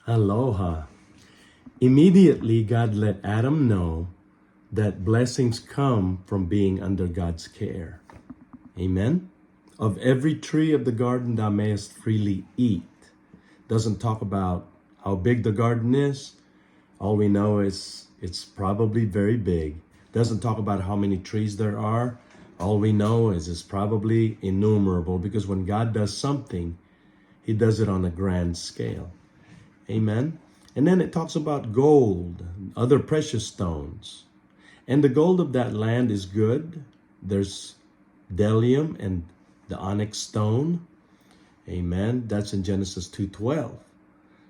Aloha. Immediately, God let Adam know that blessings come from being under God's care. Amen? Of every tree of the garden thou mayest freely eat. Doesn't talk about how big the garden is. All we know is it's probably very big. Doesn't talk about how many trees there are. All we know is it's probably innumerable, because when God does something, he does it on a grand scale. Amen. And then it talks about gold, other precious stones. And the gold of that land is good. There's bdellium and the onyx stone. Amen. That's in Genesis 2:12.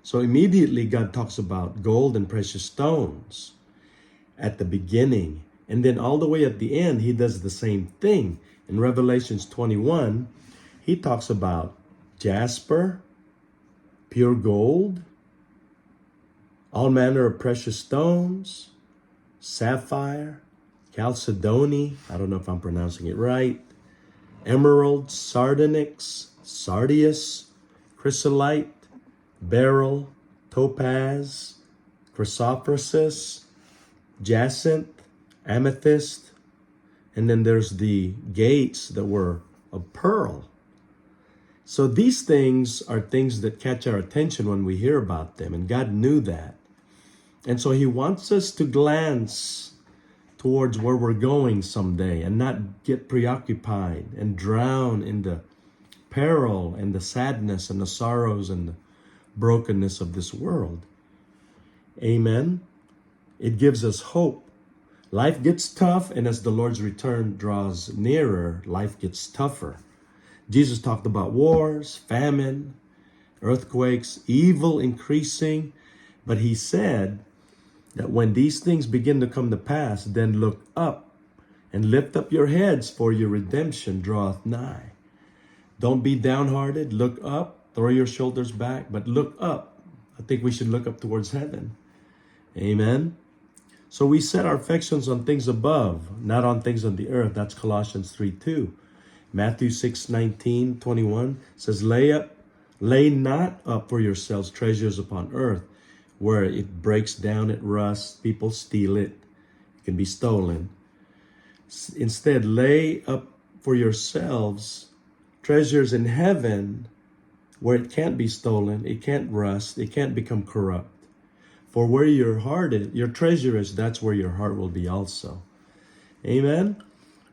So immediately God talks about gold and precious stones at the beginning. And then all the way at the end, he does the same thing. In Revelations 21, he talks about jasper, pure gold, all manner of precious stones, sapphire, chalcedony, I don't know if I'm pronouncing it right, emerald, sardonyx, sardius, chrysolyte, beryl, topaz, chrysoprasus, jacinth, amethyst, and then there's the gates that were of pearl. So these things are things that catch our attention when we hear about them, and God knew that. And so he wants us to glance towards where we're going someday and not get preoccupied and drown in the peril and the sadness and the sorrows and the brokenness of this world. Amen. It gives us hope. Life gets tough, and as the Lord's return draws nearer, life gets tougher. Jesus talked about wars, famine, earthquakes, evil increasing, but he said that when these things begin to come to pass, then look up and lift up your heads, for your redemption draweth nigh. Don't be downhearted. Look up, throw your shoulders back, but look up. I think we should look up towards heaven. Amen. So we set our affections on things above, not on things on the earth. That's Colossians 3:2. Matthew 6:19-21 says, lay not up for yourselves treasures upon earth, where it breaks down, it rusts, people steal it, it can be stolen. Instead, lay up for yourselves treasures in heaven, where it can't be stolen, it can't rust, it can't become corrupt. For where your heart is, your treasure is, that's where your heart will be also. Amen.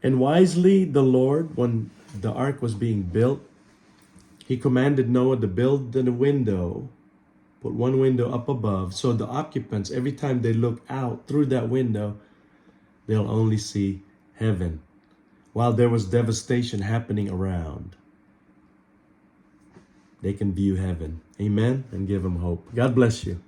And wisely the Lord, when the ark was being built, he commanded Noah to build a window, put one window up above, so the occupants, every time they look out through that window, they'll only see heaven, while there was devastation happening around. They can view heaven. Amen. And give them hope. God bless you.